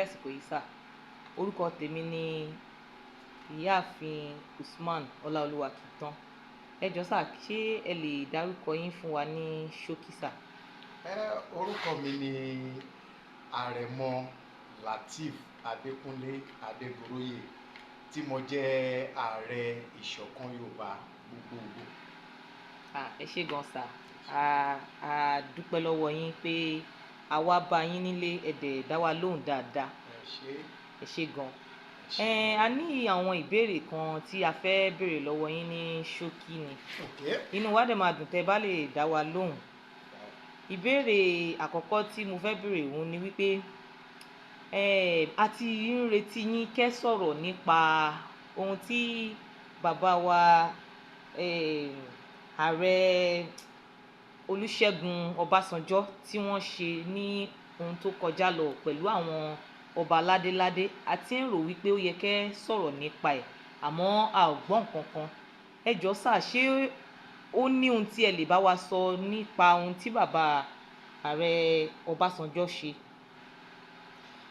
àsìkò yìí sà. Orúkọ tèmi ni ìyáàfin Usman Ọláolúwakitan. Ẹ jọ̀ọ́ sà, ṣé ẹ lè dárúkọ yín fún wa ní ṣókí sà? Orúkọ mi ni Àrẹ̀mọ Lateef Adekunle Adegoroye tí mo jẹ́ Ààrẹ Ìṣọ̀kan Yorùbá gbogbogbò. Ẹ ṣé gan sà. A dúpẹ́ lọ́wọ́ yín pé a wá bá yín nílé, ẹ dẹ̀ dá wa lóhùn dáadáa. Ẹ ṣé gan. A ní àwọn ìbéèrè kan tí a fẹ́ béèrè lọ́wọ́ yín ní ṣókí ni. Inú wa dẹ̀ máa dùn tẹ́ bá lè dá wa lóhùn. Ìbéèrè àkọ́kọ́ tí mo fẹ́ béèrè òun ni wípé a ti ń retí yín kẹ́ sọ̀rọ̀ nípa ohun tí bàbá wa Ààrẹ Olusegun Obasanjo tí wọ́n ṣe ní ohun tó kọjá lọ pẹ̀lú àwọn ọba ládéládé. A ti ń rò wípé ó yẹ kẹ́ sọ̀rọ̀ nípa ẹ̀, àmọ́ a ò gbọ́ nǹkan kan. Ẹ jọ̀ọ́ sà, ṣé ó ní ohun tí ẹ lè bá wa sọ nípa ohun tí bàbá Ààrẹ Ọbásanjọ́ ṣe?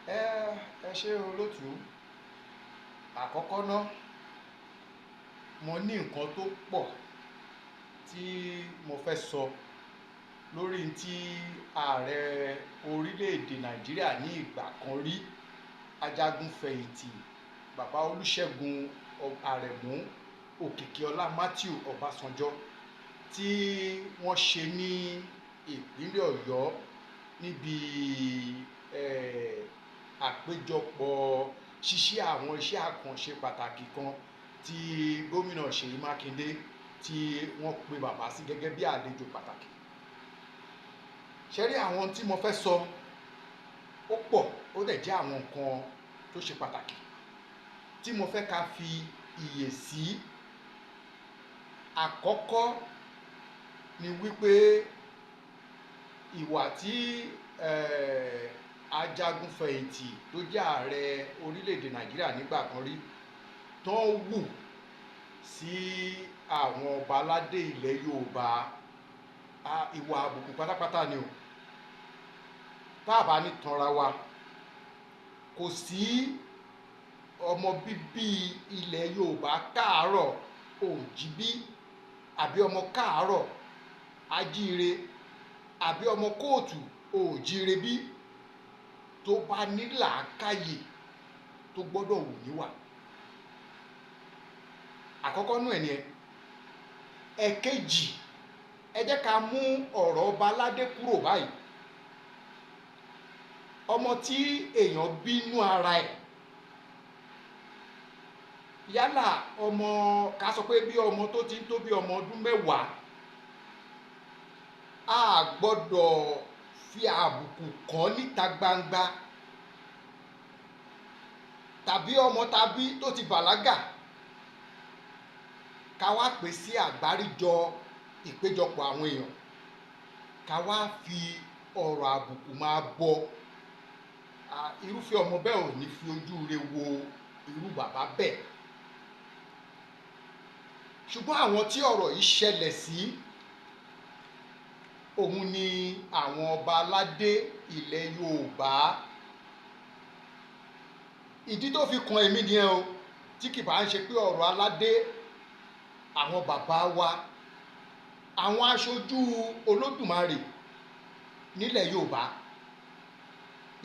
Ẹ ṣé olótú. Àkọ́kọ́ náà, mo ní nǹkan tó pọ̀ tí mo fẹ́ sọ lórí tí ààrẹ orílẹ̀-èdè Nàìjíríà ní ìgbà kan rí, ajagunfẹ̀yìntì bàbá Olúṣẹ́gun Àrẹ̀mú Òkìkíọlá Matthew Ọbásanjọ́ tí wọ́n ṣe ní ìpínlẹ̀ Ọ̀yọ́ níbi àpéjọpọ̀ ṣíṣe àwọn iṣẹ́ àkànṣe pàtàkì kan tí gómìnà Ṣèyí Mákindé tí wọ́n pe bàbá sí gẹ́gẹ́ bí àlejò pàtàkì. Ṣé rí àwọn tí mo fẹ́ sọ ó pọ̀, ó dẹ̀ jẹ́ àwọn nǹkan tó ṣe pàtàkì tí mo fẹ́ ká fi iyè sí. Àkọ́kọ́ ni wípé ìwà tí ajagunfẹ̀yìntì tó jẹ́ ààrẹ orílẹ̀-èdè Nàìjíríà nígbà kan rí tó ń wù sí àwọn ọba aládé ilẹ̀ Yorùbá, ìwà àbùkù pátápátá ni o. Tá a bá ní tanra wa, kò sí ọmọ bíbí ilẹ̀ Yorùbá káàárọ̀ òjìbí àbí ọmọ káàárọ̀ ajíire àbí ọmọ kóòtù òjíire bí tó bá ní làákàyè tó gbọ́dọ̀ wù níwà. Àkọ́kọ́ nú ẹ̀ ni ẹ. Ẹ̀kejì, ẹ jẹ́ ká mú ọ̀rọ̀ ọba aládé kúrò báyìí. Ọmọ tí èèyàn bínú ara ẹ̀, yálà ọmọ, ká sọ pé bí ọmọ tó ti ń tó bí ọmọ ọdún mẹ́wàá, a gbọ́dọ̀ fi àbùkù kàn níta gbangba, tàbí ọmọ tàbí tó ti bàlágà ká wá pè sí àgbáríjọ ìpéjọpọ̀ àwọn èèyàn ká wá fi ọ̀rọ̀ àbùkù máa bọ. Irúfẹ́ ọmọ bẹ́ẹ̀ ò ní fi ojú rere wo irú bàbá bẹ́ẹ̀. Ṣùgbọ́n àwọn tí ọ̀rọ̀ yìí ṣẹlẹ̀ sí, òun ni àwọn ọba aládé ilẹ̀ Yorùbá. Ìdí tó fi kan èmi nìyẹn o, tí kì bá ń ṣe pé ọ̀rọ̀ aládé, àwọn bàbá wa, àwọn aṣojú Olódùmarè nílẹ̀ Yorùbá.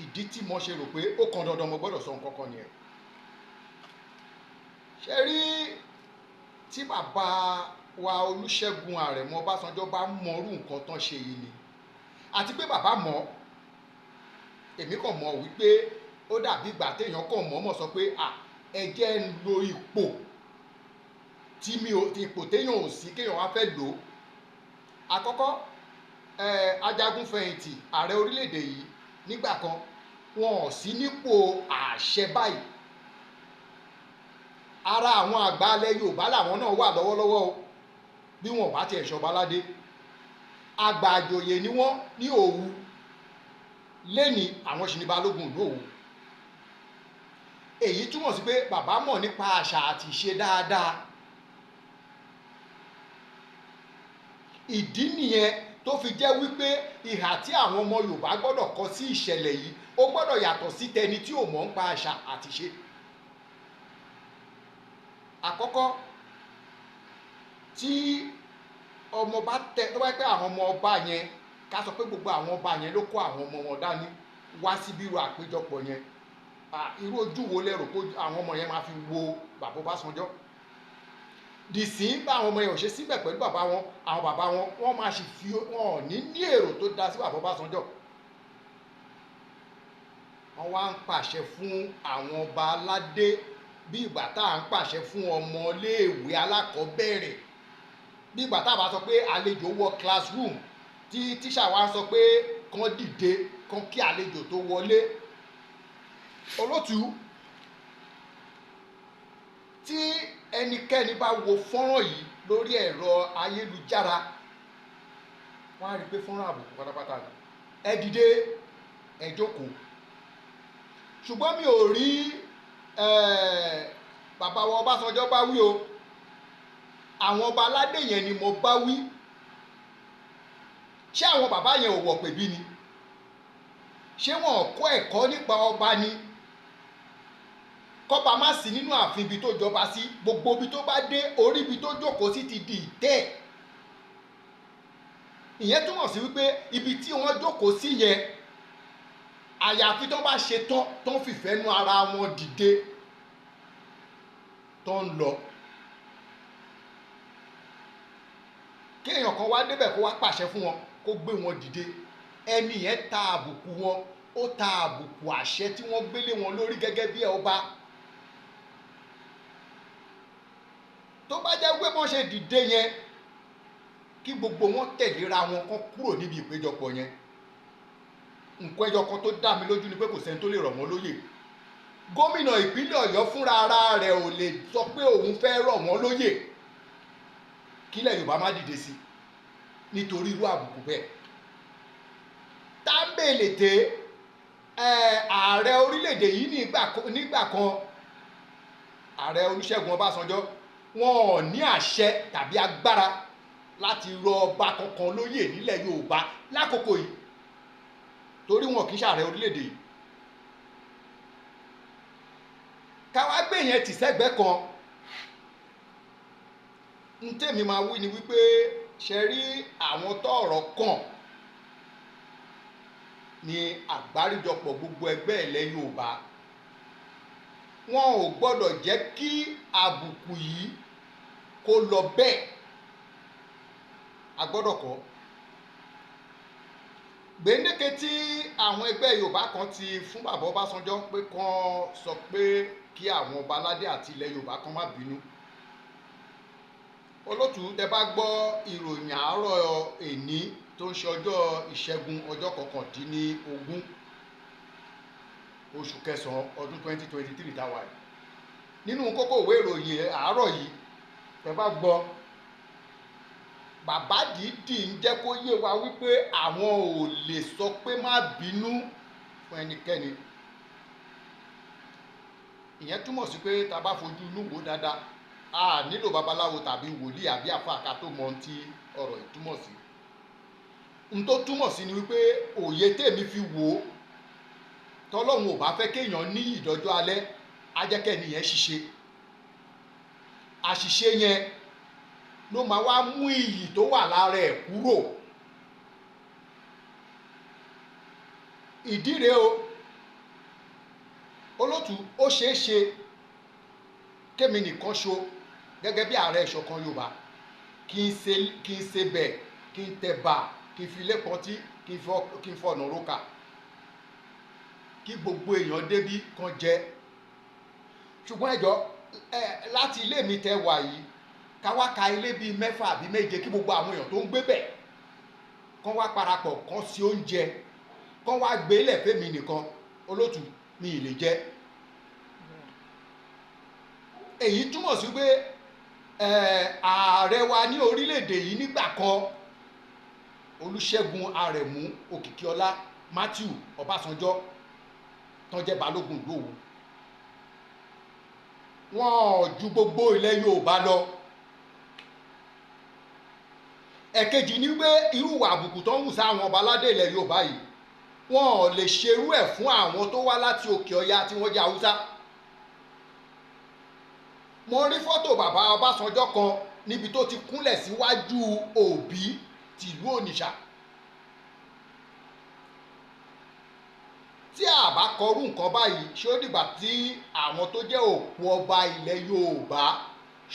Ìdí tí mo ṣe rò pé ó kan dandan mo gbọ́dọ̀ sọ nǹkan kan nìyẹn. Ṣé rí tí bàbá wa Olúṣẹ́gun Àrẹ̀mú Ọbásanjọ́ bá mọrú nǹkan tán ṣe yìí ni, àti pé bàbá mọ̀, èmi kàn mọ̀ wípé ó dàbí ìgbà téèyàn kàn mọ̀ọ́mọ̀ sọ pé ẹ jẹ́ ń lo ipò ipò téèyàn ò sí kéèyàn wá fẹ́ lò ó. Àkọ́kọ́, ajagunfẹ̀yìntì ààrẹ orílẹ̀-èdè yìí nígbà kan wọn ò sí nípò àṣẹ báyìí. Ara àwọn àgbà ilẹ̀ Yorùbá làwọn náà wà lọ́wọ́lọ́wọ́ o, bí wọn bá tiẹ̀ ṣọba aládé. Àgbà àjòyè ni wọ́n ní Òwu, lénìí àwọn sì ní balógun ìlú Òwu. Èyí túmọ̀ sí pé bàbá mọ̀ nípa àṣà àti ìṣe dáadáa. Ìdí nìyẹn tó fi jẹ́ wípé ìhà tí àwọn ọmọ Yorùbá gbọ́dọ̀ kọ sí ìṣẹ̀lẹ̀ yìí ó gbọ́dọ̀ yàtọ̀ sí tẹni tí ò mọ̀ ń pa àṣà àti ṣe. Àkọ́kọ́, tí ọmọ bá tó bá pẹ́ àwọn ọmọ ọba yẹn, ká sọ pé gbogbo àwọn ọba yẹn ló kó àwọn ọmọ wọn dání wá síbí irú àpéjọpọ̀ yẹn, irú ojú wo lẹ́rù kó àwọn ọmọ yẹn máa fi wo bàbá Ọbásanjọ́? Dìsín bá àwọn ọmọ yẹn ò ṣe síbẹ̀ pẹ̀lú bàbá wọn, àwọn bàbá wọn wọ́n máa sì fi wọn ní èrò tó dá sí bàbá Ọbásanjọ́. Wọ́n wá ń pàṣẹ fún àwọn ọba aládé bí ìgbà tá à ń pàṣẹ fún ọmọ iléèwé alákọ̀ọ́bẹ̀rẹ̀, bí ìgbà tá a bá sọ pé àlejò wọ classroom tí tíṣà wa sọ pé kán dìde kán kí àlejò tó wọlé. Olótùú, tí ẹnikẹ́ni bá wo fọ́nrán yìí lórí ẹ̀rọ ayélujára, wọ́n á rí i pé fọ́nrán àbùkù pátápátá ni. Ẹ dìde, ẹ jókòó. Ṣùgbọ́n mi ò rí bàbá wa Ọbásanjọ́ bá wí o, àwọn ọba aládé yẹn ni mo bá wí. Ṣé àwọn bàbá yẹn ò wọ̀ pèbí ni? Ṣé wọn ò kọ́ ẹ̀kọ́ nípa ọba ni? Kọ́ba má sí nínú ààfin ibi tó jọba sí, gbogbo ibi tó bá dé orí ibi tó jókòó sí ti di ìtẹ́. Ìyẹn túmọ̀ sí wípé ibi tí wọ́n jókòó sí yẹn, àyàfi tó bá ṣe tán tó ń fìfẹ́ nú ara wọn dìde tó ń lọ. Kéèyàn kan wá débẹ̀ kó wá pàṣẹ fún wọn kó gbé wọn dìde, ẹni yẹn ta àbùkù wọn, ó ta àbùkù àṣẹ tí wọ́n gbélé wọn lórí gẹ́gẹ́ bí ọba. Tó bá jẹ́ pé wọ́n ṣe dìde yẹn kí gbogbo wọn tẹ̀léra wọn kán kúrò níbi ìpéjọpọ̀ yẹn, nǹkan ẹyọ kan tó dá mi lójú ni pé kò sẹ́ni tó lè rọ̀ wọ́n lóyè. Gómìnà ìpínlẹ̀ Ọ̀yọ́ fúnra ara rẹ̀ ò lè sọ pé òun fẹ́ rọ̀ wọ́n lóyè kílẹ̀ Yorùbá má dìde sí nítorí irú àbùkù bẹ́ẹ̀. Tábèlèté ààrẹ orílẹ̀-èdè yìí nígbà kan, ààrẹ Olusegun Obasanjo, wọn ò ní àṣẹ tàbí agbára láti rọ ọba kankan lóyè nílẹ̀ Yorùbá lákòókò yìí, torí wọn kì í ṣààrẹ orílẹ̀-èdè yìí. Káwá gbé yẹn tì sẹ́gbẹ̀ẹ́ kan, n tèmi máa wí ni wípé ṣe rí àwọn tọ́rọ̀ kàn ní àgbáríjọpọ̀ gbogbo ẹgbẹ́ ilẹ̀ Yorùbá, wọn ò gbọ́dọ̀ jẹ́ kí àbùkù yìí kó lọ bẹ́ẹ̀. A gbọ́dọ̀ kọ́ gbèǹdéke tí àwọn ẹgbẹ́ Yorùbá kan ti fún bàbá Ọbásanjọ́ pé kán sọ pé kí àwọn ọba aládé àti ilẹ̀ Yorùbá kan má bínú. Olótùú, tẹ bá gbọ́ ìròyìn àárọ̀ èní tó ń ṣe ọjọ́ ìṣẹ́gun ọjọ́ 19 oṣù kẹsàn-án ọdún 2023 táwa yìí, nínú kókó ìwé ìròyìn àárọ̀ yìí tẹ bá gbọ́, bàbá dìídì ń jẹ́ kó yé wa wípé àwọn ò lè sọ pé má bínú fún ẹnikẹ́ni. Ìyẹn túmọ̀ sí pé tá a bá fojú inú wò dáadáa, a nílò babaláwo tàbí wòlíì àbí àfáà ká tó mọ ohun tí ọ̀rọ̀ yìí túmọ̀ sí. Ohun tó túmọ̀ sí ni wípé òye tèmi fi wò ó, tọ́lọ́run ò bá fẹ́ kéèyàn ní ìdọ́jọ́ alẹ́, á jẹ́ kẹ́ni yẹn ṣiṣẹ́. Àṣìṣe yẹn ló máa wá mú iyì tó wà lára ẹ̀ kúrò. Ìdí rèé o, Olótùú, ó ṣeé ṣe kémi nìkan ṣo gẹ́gẹ́ bí Ààrẹ Ìṣọ̀kan Yorùbá kí n ṣe bẹ̀, kí n tẹ̀ bà, kí n fi ilé pọtí, kí n fọ̀nà rókà, kí gbogbo èèyàn débí kan jẹ. Ṣùgbọ́n ẹjọ́ láti ilé mi tẹ wà yìí, ká wá ka ilé bíi 6 àbí 7 kí gbogbo àwọn èèyàn tó ń gbé bẹ̀ kán wá parapọ̀ kán sí oúnjẹ kán wá gbé lẹ̀ fẹ́mi nìkan. Olótùú, mi ì lè jẹ. Èyí túmọ̀ sí pé ààrẹ wa ní orílẹ̀-èdè yìí nígbà kan, Olúṣẹ́gun Àrẹ̀mú Òkìkíọlá Matthew Ọbásanjọ́ tán jẹ́ balógun Ìgbòho, wọn ò ju gbogbo ilẹ̀ Yorùbá lọ. ẹ̀kejì ni pé irú ìwà àbùkù tó ń hù sáwọn ọba aládé ilẹ̀ Yorùbá yìí wọn ò lè ṣerú ẹ̀ fún àwọn tó wá láti òkè ọya tí wọ́n jẹ́ Haúsá. Mo rí fọ́tò bàbá Ọbásanjọ́ kan níbi tó ti kúnlẹ̀ síwájú Òbí tìlú Ònìṣà. Tí a bá kọrú nǹkan báyìí ṣé ó dìgbà tí àwọn tó jẹ́ òkú ọba ilẹ̀ Yorùbá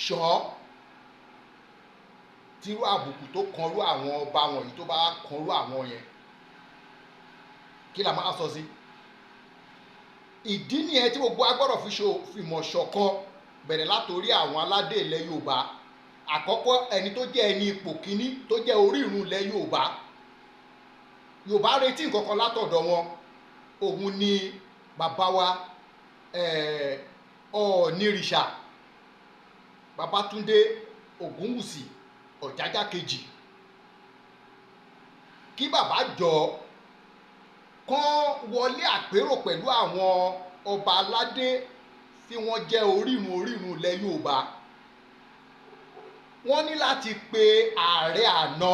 ṣọ́ tírú àbùkù tó kanrú àwọn ọba wọ̀nyí tó bá kanrú àwọn yẹn kí la máa sọ sí. Ìdí nìyẹn tí gbogbo agbọ́dọ̀ fi mọ̀ ṣọ̀kan bẹ̀rẹ̀ látòrí àwọn aládé ilẹ̀ Yorùbá. Àkọ́kọ́ ẹni tó jẹ́ ẹni ipò kíní tó jẹ́ orírun ilẹ̀ Yorùbá. Yorùbá retí nǹkan kan látọ̀dọ̀ wọn, òun ni bàbá wa Ọ̀ọ̀nìrìṣà Babátúndé Ògúnwùsì Ọ̀jájá kejì. Kí bàbá jọ kán wọlé àpérò pẹ̀lú àwọn ọba aládé tí wọ́n jẹ́ orírun ilẹ̀ Yorùbá. Wọ́n ní láti pe ààrẹ àná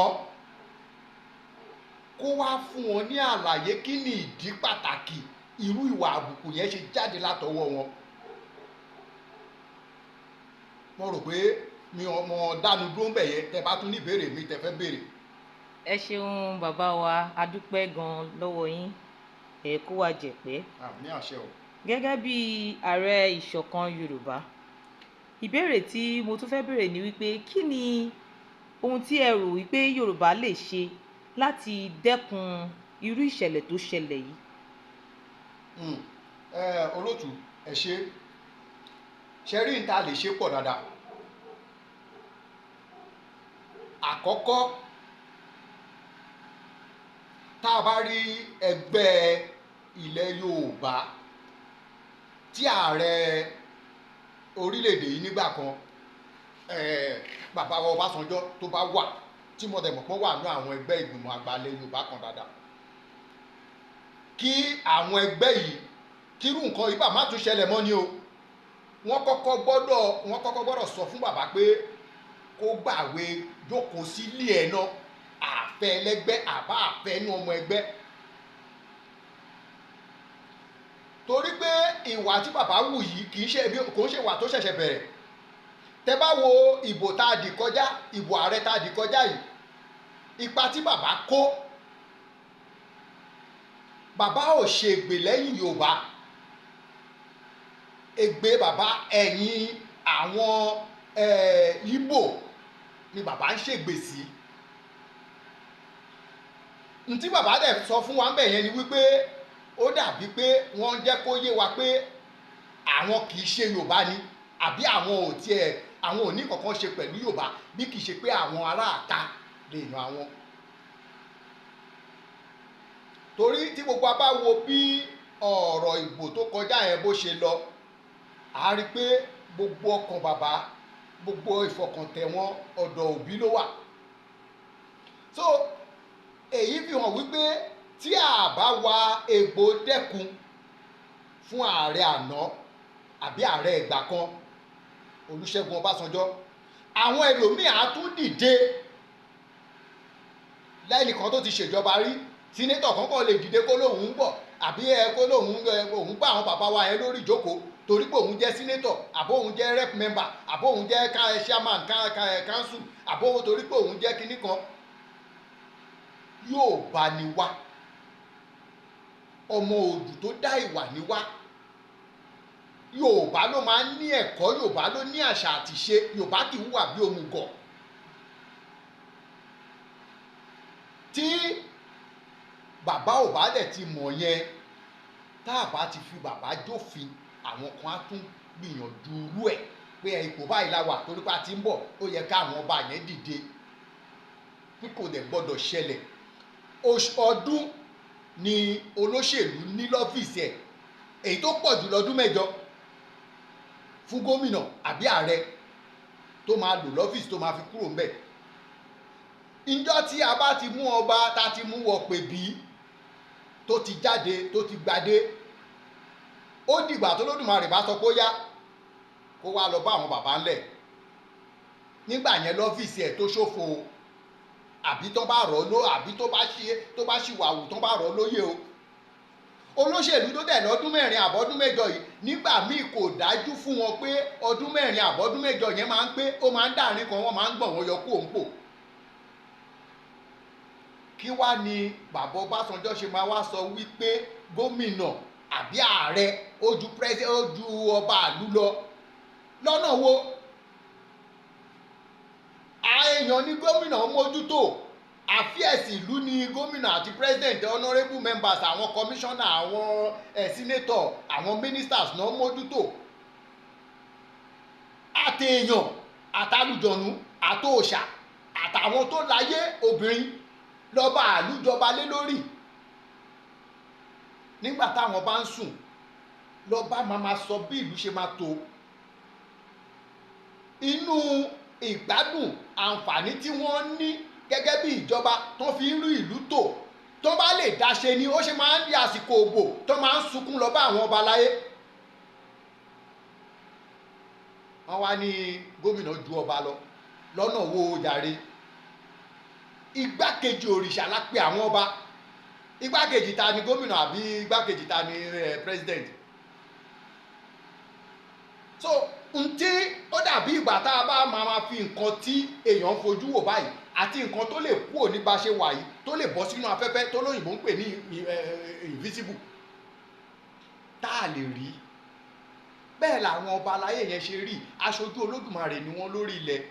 kó wá fún wọn ní àlàyé kí ni ìdí pàtàkì irú ìwà àbùkù yẹn ṣe jáde látọwọ́ wọn. Mo rò pé mi ọmọ dánu dúró ń bẹ̀ yẹn, tẹ bá tún ní ìbéèrè mi tẹ fẹ́ béèrè. Ẹ ṣeun bàbá wa, a dúpẹ́ gan lọ́wọ́ yín, ẹ kó wa jẹ̀pẹ́. Àmín àṣẹ o. Gẹ́gẹ́ bí Ààrẹ Ìṣọ̀kan Yorùbá, ìbéèrè tí mo tún fẹ́ béèrè ni wípé kí ni ohun tí ẹ rò wípé Yorùbá lè ṣe láti dẹ́kun irú ìṣẹ̀lẹ̀ tó ṣẹlẹ̀ yìí? Olótù ẹ ṣe rí níta lè ṣe pọ̀ dáadáa. Àkọ́kọ́ tá a bá rí ẹgbẹ́ ilẹ̀ Yorùbá tí ààrẹ orílẹ̀-èdè yìí nígbà kan bàbá wa Ọbásanjọ́ tó bá wà, tí mo dẹ̀ mọ̀ pé wà ní àwọn ẹgbẹ́ ìgbìmọ̀ àgbà ilẹ̀ Yorùbá kan dáadáa, kí àwọn ẹgbẹ́ yìí kírú nǹkan ibà má tún ṣẹlẹ̀ mọ́ ni o. Wọ́n kọ́kọ́ gbọ́dọ̀ sọ fún bàbá pé kó gbàwé jókòó sílé ẹ̀ náà, àfẹ́ ẹlẹ́gbẹ́ àbá àfẹ́ inú ọmọ ẹgbẹ́. Torí pé ìwà tí bàbá wù yìí kò ń ṣe ìwà tó ṣẹ̀ṣẹ̀ bẹ̀rẹ̀. Tẹ́ bá wo ìbò tá a dì kọjá, ìbò ààrẹ tá a dì kọjá yìí, ipa tí bàbá kó, bàbá ò ṣe ègbè lẹ́yìn Yorùbá. Ègbè bàbá ẹ̀yìn àwọn Ìgbò ni bàbá ń ṣègbè sí. Ntí bàbá dẹ̀ sọ fún wa ńbẹ̀ yẹn ni wípé ó dàbí pé wọ́n jẹ́ kó yé wa pé àwọn kì í ṣe Yorùbá ni, àbí àwọn ò ní kankan ṣe pẹ̀lú Yorùbá bí kì í ṣe pé àwọn aráàta lè yan àwọn. Torí tí gbogbo a bá wo bí ọ̀rọ̀ ìbò tó kọjá yẹn bó ṣe lọ, a rí pé gbogbo ọkàn bàbá, gbogbo ìfọkàntẹ̀ wọn ọ̀dọ̀ Òbí ló wà. So èyí fi hàn wípé tí a bá wa egbò dẹ́kun fún ààrẹ àná àbí ààrẹ ìgbà kan Olúṣẹ́gun Ọbásanjọ́, àwọn ẹlòmíì á tún dìde lẹ́nìkan tó ti ṣèjọba rí. Sínétọ̀ kankan lè dìde kó lóun ń bọ̀, àbí kó lóun bá àwọn bàbá wa yẹn lórí ìjókòó torí pé òun jẹ́ sínétọ̀, àbó òun jẹ́ rep member, àbó òun jẹ́ chairman council, àbó torí pé òun jẹ́ kinní kan. Yorùbá ni wá, ọmọ Òdù tó dá ìwà ni wá. Yorùbá ló máa ń ní ẹ̀kọ́, Yorùbá ló ní àṣà àtìṣe, Yorùbá kì í hùwà bí òmùgọ̀. Tí bàbá ò bá dẹ̀ ti mọ̀ yẹn, tá a bá ti fi bàbá jófin, àwọn kan á tún gbìyànjú irú ẹ̀ pé ipò báyìí la wà torí pé a ti ń bọ̀, ó yẹ káwọn ọba yẹn dìde. Bí kò dẹ̀ gbọ́dọ̀ ṣẹlẹ̀. Ọdún ni olóṣèlú ní lọ́fíìsì ẹ̀, èyí tó pọ̀ jù lọ́dún 8 fún gómìnà àbí ààrẹ tó máa lò lọ́fíìsì tó máa fi kúrò ńbẹ̀. Ìjọ́ tí a bá ti mú ọba tá ti mú wọ pè bí tó ti jáde tó ti gbadé, ó dìgbà tó lódùmarè bá sọ pé ó yá kó wá lọ bá àwọn bàbá ńlẹ̀. Nígbà yẹn lọ́fíìsì ẹ̀ tó ṣòfò. àbí tó bá rọ̀ ló àbí tó bá ṣìwàwù tó bá rọ̀ lóyè o. Olóṣèlú tó dẹ̀ lọ́dún mẹ́rin àbọ̀dún mẹ́jọ yìí nígbà míì kò dájú fún wọn pé ọdún mẹ́rin àbọ̀dún mẹ́jọ yẹn máa ń pé ó máa ń dàrin kan wọ́n máa ń gbọ̀n wọn yọ kúrò ń pò. Kí wá ni bàbá Ọbásanjọ́ ṣe máa wá sọ wípé gómìnà àbí ààrẹ ó ju ọba ìlú lọ lọ́nà wo? Èèyàn ní gómìnà mójútó, àfíẹ̀sì ìlú ni gómìnà àti president, honourable members, àwọn commissioner, àwọn senator, àwọn ministers náà mójútó. Àtèèyàn àtàlùjọ̀nù àtòòṣà àtàwọn tó láyé obìnrin lọ́ba àlùjọba lé lórí. Nígbà táwọn bá ń sùn lọ́ba máa sọ bí ìlú ṣe máa tó. Inú ìgbádùn àǹfààní tí wọ́n ní gẹ́gẹ́ bí ìjọba tó fi ń rí ìlú tò tó bá lè dáṣe ni ó ṣe máa ń di àsìkò ògbò tó máa ń sunkún lọ bá àwọn ọba láyé. Wọ́n wá ní gómìnà ju ọba lọ lọ́nà wo jàre? Igbákejì òrìṣà la pè àwọn ọba. Igbákejì ta ni gómìnà àbí igbákejì ta ni president? So ntí ó dàbí ìgbà tá a bá máa fi nǹkan tí èèyàn ń fojú wò báyìí àti nǹkan tó lè kúrò ní bá ṣe wà yìí tó lè bọ́ sínú afẹ́fẹ́ tó lóyìnbó ń pè ní invisible tá a lè rí. Bẹ́ẹ̀ làwọn ọba aláyé yẹn ṣe rí, aṣojú Olódùmarè ni wọ́n lórí ilẹ̀.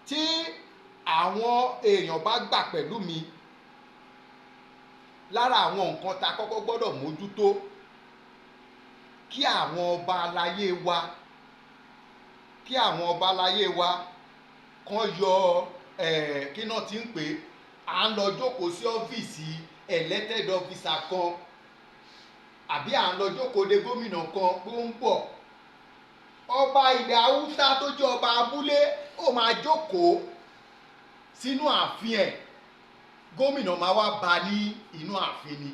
Tí àwọn èèyàn bá gbà pẹ̀lú mi, lára àwọn nǹkan tá a kọ́kọ́ gbọ́dọ̀ mójútó kí àwọn ọba aláyé wa kán yọ kí náà ti ń pè à ń lọ jókòó sí ọ́fíìsì elected officer kan àbí à ń lọ jókòó de gómìnà kan pé ó ń bọ̀. Ọba ilẹ̀ Haúsá tó jẹ́ ọba abúlé ó máa jókòó sínú ààfin ẹ̀, gómìnà máa wá bá ní inú ààfin ni.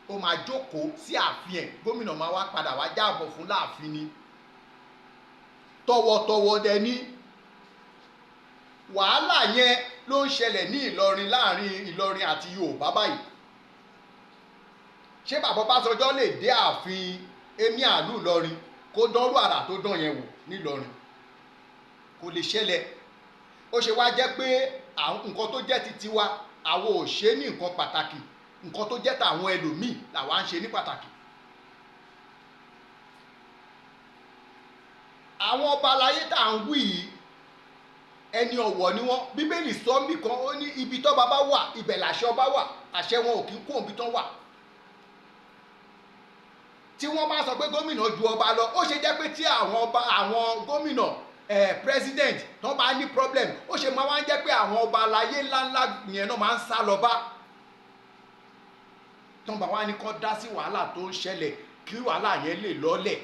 Ó máa jókòó sí ààfin ẹ̀, gómìnà máa wá padà wá jábọ̀ fún láàfin ni. Tọwọ́tọwọ́ dẹ ní. Wàhálà yẹn ló ń ṣẹlẹ̀ ní Ìlọrin, láàrin Ìlọrin àti Yorùbá báyìí. Ṣé bàbá Ọbásanjọ́ lè dé ààfin emir ìlú Ìlọrin kó dánrú àrà tó dán yẹn wò nílọrin? Kò lè ṣẹlẹ̀. Ó ṣe wá jẹ́ pé nǹkan tó jẹ́ ti tiwa àwọn ò ṣe ní nǹkan pàtàkì, nǹkan tó jẹ́ tàwọn ẹlòmíì làwa ń ṣe ní pàtàkì. Àwọn ọba aláyé tá à ń wí yìí ẹni ọ̀wọ̀ ni wọ́n. Bíbélì sọ nìkan ó ní ibi tọ́ba bá wà ibẹ̀ làṣẹ ọba wà, àṣẹ wọn ò kí ń kó ibi tán wà. Tí wọ́n bá sọ pé gómìnà ju ọba lọ, ó ṣe jẹ́ pé tí àwọn gómìnà president tó bá ní problem, ó ṣe máa wá ń jẹ́ pé àwọn ọba aláyé ńláńlá yẹn náà máa ń sá lọ bá. Tó bá wá ní kó dá sí wàhálà tó ń ṣẹlẹ̀ kí wàhálà yẹn lè lọ́lẹ̀.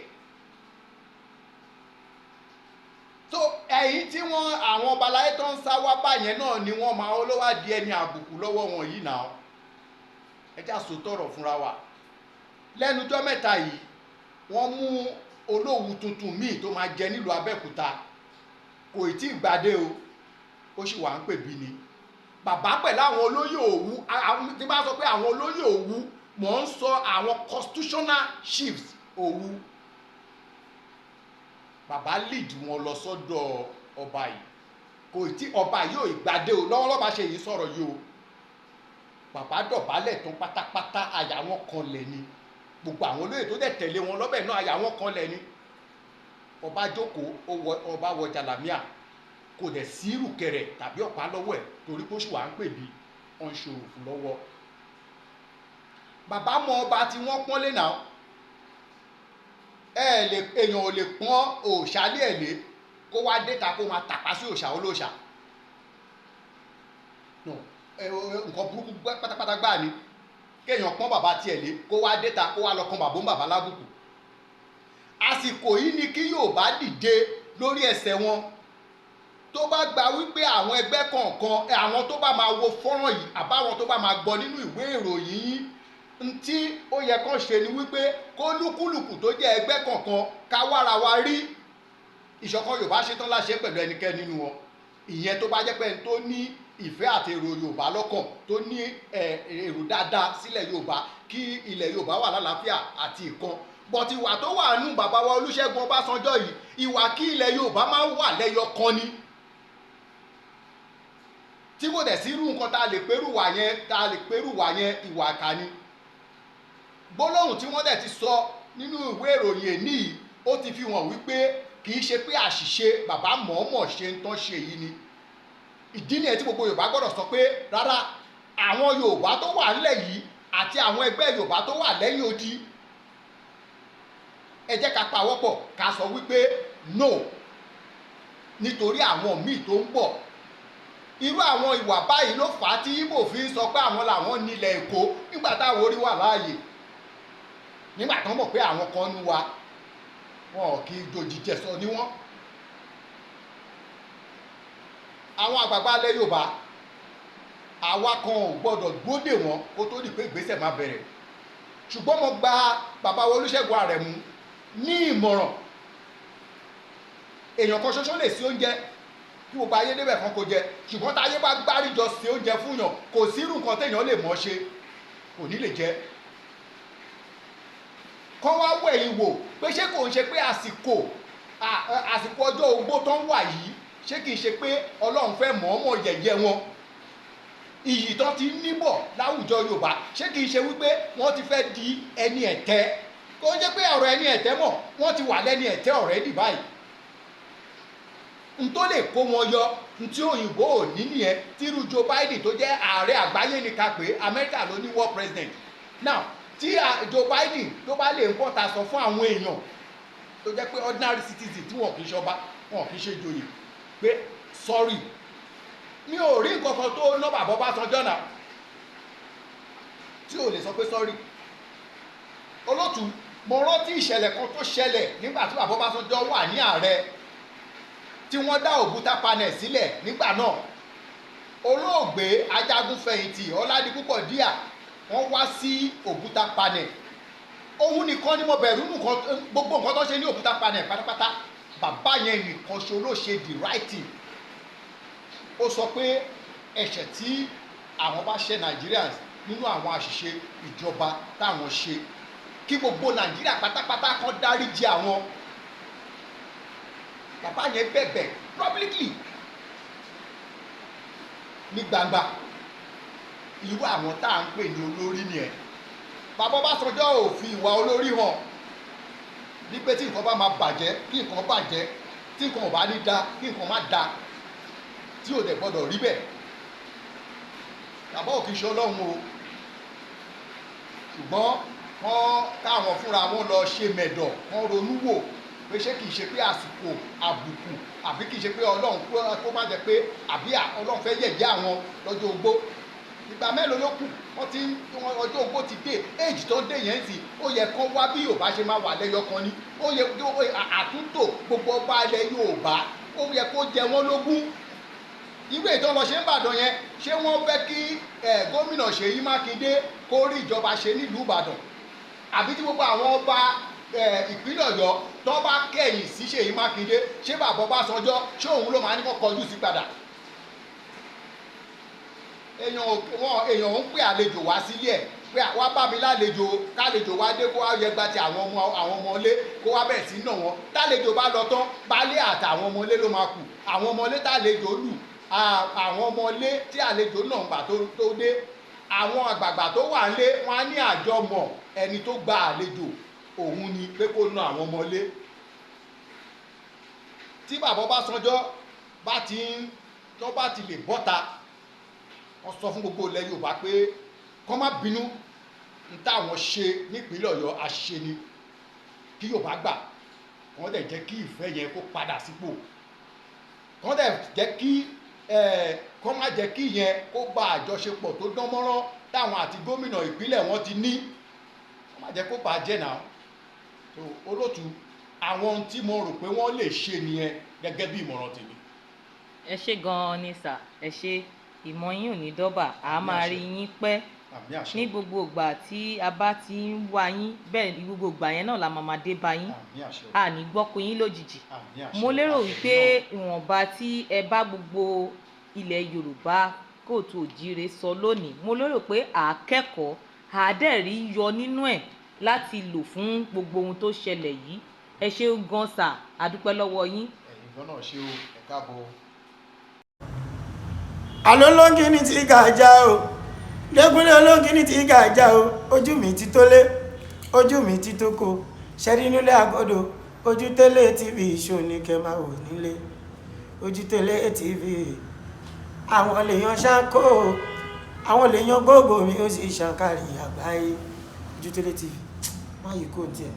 So ẹ̀yìn tí àwọn ọba aláyé tó ń sá wá báyẹn náà ni wọ́n máa ó ló wá di ẹni àbùkù lọ́wọ́ wọn yìí náà. Ẹ já sòtọ̀rọ̀ fúnra wa. Lẹ́nujọ́ mẹ́ta yìí wọ́n mú Olówu tuntun míì tó máa jẹ nílùú Abẹ́òkúta. Kò tí ì gbadé o, ó sì wà ń pè bí ni. Bàbá pẹ̀lú àwọn olóyè Òwu, tí bá sọ pé àwọn olóyè Òwu mò ń sọ àwọn constitutional chiefs Òwu. Bàbá lead wọn lọ sọ́dọ̀ ọba yìí. Kò tí ọba yìí ò gbadé o, lọ́wọ́ lọ́ba ṣe yìí sọ̀rọ̀ yìí o. Bàbá dọ̀bálẹ̀ tán pátápátá, àyà wọn kanlẹ̀ ni. Gbogbo àwọn olóyè tó dẹ̀ tẹ̀lé wọn lọ́bẹ̀ náà àyà wọn kanlẹ̀ ni. Ọba jókòó, ọba wọ jàlámíà, kò dẹ̀ sí ìrùkẹ̀rẹ̀ tàbí ọ̀pá lọ́wọ́ ẹ̀ torí pé ó sì wà ń pè bí wọ́n ń ṣòro fún lọ́wọ́. Bàbá mọ ọba tí wọ́n pọ́n lé náà. Èèyàn ò lè pọ́n òòṣà lé ẹ̀ lé kó wá déta kó máa tàpá sí òòṣà olóòṣà. Nǹkan burúkú pátápátá gbáà ni kéèyàn pọ́n bàbá tiẹ̀ lé kó wá déta kó wá lọ kan bàbá ń bàbá lábùkù. Àsìkò yìí ni kí Yorùbá dìde lórí ẹsẹ̀ wọn. Tó bá gba wípé àwọn ẹgbẹ́ kọ̀ọ̀kan, àwọn tó bá máa wo fọ́nrán yìí àbáwọn tó bá máa gbọ́ nínú ìwé ìròyìn yìí, ntí ó yẹ kán ṣe ni wípé kó lúkúlùkù tó jẹ́ ẹgbẹ́ kọ̀ọ̀kan ká wára wa rí ìṣọ̀kan Yorùbá ṣetán láṣẹ pẹ̀lú ẹnikẹ́ni nínú wọn, ìyẹn tó bá jẹ́ pé ẹni tó ní ìfẹ́ àti èrò Yorùbá lọ́kàn, tó ní èrò dáadáa sílẹ̀ Yorùbá, kí ilẹ̀ Yorùbá wà lálàáfíà àti ìkan. But ìwà tó wà nù bàbá wa Olúṣẹ́gun Ọbásanjọ́ yìí, ìwà kí ilẹ̀ Yorùbá máa ń wà lẹ́yọ kan ni, tí kò dẹ̀ sí irú nǹkan tá a lè pérù wà yẹn ìwà ìkà ni. Gbólóhùn tí wọ́n dẹ̀ ti sọ nínú ìwé ìròyìn èní yìí, ó ti fi hàn wípé kì í ṣe pé àṣìṣe bàbá mọ̀ọ́mọ̀ ṣe ń tán ṣe yìí ni. Ìdí nìyẹn tí gbogbo Yorùbá gbọ́dọ̀ sọ pé rárá, àwọn Yorùbá tó wà ńlẹ̀ yìí àti àwọn ẹgbẹ́ Yorùbá tó wà lẹ́yìn odi, ẹ jẹ́ ká pawọ́pọ̀ ká sọ wípé no, nítorí àwọn míì tó ń bọ̀. Irú àwọn ìwà báyìí ló fà á tí Ìgbò fi ń sọ pé àwọn làwọn nílẹ̀ Èkó nígbà táwọn orí wà láàyè, nígbà tán mọ̀ pé àwọn kan nu wa wọn kì í dòjìjẹ sọ ní wọn. Àwọn àgbààgbà ilẹ̀ Yorùbá, àwa kan ò gbọ́dọ̀ gbódè wọn kó tó di pé ìgbésẹ̀ máa bẹ̀rẹ̀. Ṣùgbọ́n mo gba bàbá wa Olúṣẹ́gun Àrẹ̀mú ní ìmọ̀ràn, èèyàn kan ṣoṣo lè sí oúnjẹ kí gbogbo ayé débẹ̀ kan kó jẹ, ṣùgbọ́n táyé bá gbáríjọ sí oúnjẹ fún yàn, kò sí irú nǹkan téèyàn lè mọ̀ ṣe, kò ní lè jẹ. Kán wá wò ẹ̀yìn wò pé ṣé kò ń ṣe pé àsìkò ọjọ́ ogbó tó ń wà yìí, ṣé kìí ṣe pé Ọlọ́run fẹ́ mọ̀ọ́mọ̀ yẹ̀yẹ́ wọn. Iyì tán ti níbọ̀ láwùjọ Yorùbá, ṣé kìí ṣe wípé wọ́n ti fẹ́ di ẹni ẹ̀tẹ́, kò ń jẹ́ pé ọ̀rọ̀ ẹni ẹ̀tẹ́ mọ̀, wọ́n ti wà lẹ́ni ẹ̀tẹ́ already báyìí. N tó lè kó wọn yọ, n tí òyìnbó ò ní nìyẹn, tírú Joe Biden tó jẹ́ ààrẹ àgbáyé ní ká pé Amẹ́ríkà ló ní war president. Now tí Joe Biden tó bá lè ń bọ́ ta sọ fún àwọn èèyàn tó jẹ́ pé ordinary citizen tí wọn kì í ṣọba, wọn kì í ṣe joyè, pé sorry, mi ò rí nǹkan kan tó ná bàbá Ọbásanjọ́ náà tí ò lè sọ pé sorry. Olótù, mo rántí ìṣẹ̀lẹ̀ kan tó ṣẹlẹ̀ nígbà tí bàbá Ọbásanjọ́ wà ní ààrẹ, tí wọ́n dá òkúta panel sílẹ̀ nígbà náà. Olóògbé ajagunfẹ̀yìntì Ọládipúpọ̀ Díà wọ́n wá sí òkúta panel. Òun nìkan ni mo bẹ̀rù gbogbo nǹkan tó ṣe ní òkúta panel pátápátá. Bàbá yẹn nìkan ṣo ló ṣe the right thing. Ó sọ pé ẹ̀ṣẹ̀ tí àwọn bá ṣe Nigerians nínú àwọn àṣìṣe ìjọba táwọn ṣe, kí gbogbo Nàìjíríà pátápátá kan dáríjì àwọn. Bàbá yẹn bẹ̀bẹ̀ publicly ní gbangba. Irú àwọn tá à ń pè ní olórí nìyẹn. Bàbá Ọbásanjọ́ ò fi ìwà olórí hàn, ní pé tí nǹkan bá máa bàjẹ́ kí nǹkan bàjẹ́, tí nǹkan ò bá ní da kí nǹkan má da, tí ò dẹ̀ gbọ́dọ̀ rí bẹ́ẹ̀. Bàbá ò kì í ṣe Ọlọ́run o, ṣùgbọ́n wọ́n káwọn fúnra wọn lọ ṣe mẹ̀dọ̀, wọ́n ronú wò pé ṣé kìí ṣe pé àsìkò àbùkù, àbí kìí ṣe pé Ọlọ́run kó má jẹ́ pé àbí Ọlọ́run fẹ́ yẹ̀yẹ́ àwọn lọ́jọ́ ogbó. Ìgbà mélòó ló kù, ọjọ́ ogbó ti dé, éèjì tó dé yẹn sì, ó yẹ kán wá bí Yorùbá ṣe máa wà lẹ́yọ kan ni. Ó yẹ àtúntò gbogbo ọba ilẹ̀ Yorùbá, ó yẹ kó jẹ wọ́n lógún. Irú ètò lọ ṣe ń bàdàn yẹn, ṣé wọ́n fẹ́ kí gómìnà Ṣèyí Mákindé kó rí ìjọba ṣe nílùú Ìbàdàn, àbí tí gbogbo àwọn ọba ìpínlẹ̀ Ọ̀yọ́ tó bá kẹ̀yìn sí Ṣèyí Mákindé, ṣé bàbá Ọbásanjọ́ ṣé òun ló máa ní kó kọjú sí padà? Èèyàn ń pè àlejò wá sílé ẹ̀ pé wá bá mi lálejò, kálejò wá dé kó wá yẹ gba ti àwọn ọmọlé kó wá bẹ̀rẹ̀ sí nà wọ́n. Tálejò bá lọ tán, baálé àtàwọn ọmọlé ló máa kù. Àwọn ọmọlé tálejò lù, àwọn ọmọlé tí àlejò náà gbà tó dé, àwọn àgbààgbà tó wà nílé wọn á ní àjọmọ̀ ẹni tó gba àlejò òun ni pé kó ná àwọn ọmọlé. Tí bàbá Ọbásanjọ́ bá ti lè bọ́ta, wọ́n sọ fún gbogbo ilẹ̀ Yorùbá pé kọ́ má bínú, ní táwọn ṣe nípínlẹ̀ Ọ̀yọ́ àṣìṣe ni, kí Yorùbá gbà, wọ́n dẹ̀ jẹ́ kí ìfẹ́ yẹn kó padà sípò, wọ́n dẹ̀ jẹ́ kí kọ́ má jẹ́ kí yẹn kó ba àjọṣepọ̀ tó dán mọ́rán táwọn àti gómìnà ìpínlẹ̀ wọn ti ní, wọ́n má jẹ́ kó bàjẹ́ náà. So Olótù, àwọn ohun tí mo rò pé wọ́n lè ṣe nìyẹn gẹ́gẹ́ bí ìmọ̀ràn tèmi. Ẹ ṣé gan-an ni sà, ẹ ṣé, ìmọ̀ yín ò ní dọ́bà, a máa rí yín pẹ́ àmì àṣẹ ní gbogbo ìgbà tí a bá ti ń wá yín bẹ́ẹ̀ ní gbogbo ìgbà yẹn náà la máa dé bá yín àmì àṣẹ a ní gbọ́kú yín lójijì àmì àṣẹ mo lérò àtẹ̀yìn wípé náà. ìwọ̀nba tí ẹ bá gbogbo ilẹ̀ Yorùbá kóòtù òjíire sọ lónìí mo lérò pé àákẹ́kọ̀ọ́ àádẹ́rìí yọ nínú ẹ̀ láti lò fún gbogbo ohun tó ṣẹlẹ̀ yìí ẹ ṣeun gan sà a dúpẹ́ lọ́wọ́ yín. ẹ̀yin gan náà ṣé o ẹ káàbọ̀. àlọ́ lóńgì ní ti gàjà o Adekunle olóńgì ní ti gàjà o ojú mi ti tó lé ojú mi ti tó ko ṣẹ́rí nílé àgọ́dọ̀ ojú tẹ́lẹ̀ TV ṣó ní kẹ́ máa wò nílé ojú tẹ́lẹ̀ TV àwọn lèèyàn ṣáńkó àwọn lèèyàn gbogbo mi ó sì ṣàǹkàrí àgbáyé ojú tẹ́lẹ̀ TV má yìí kò tiẹ̀.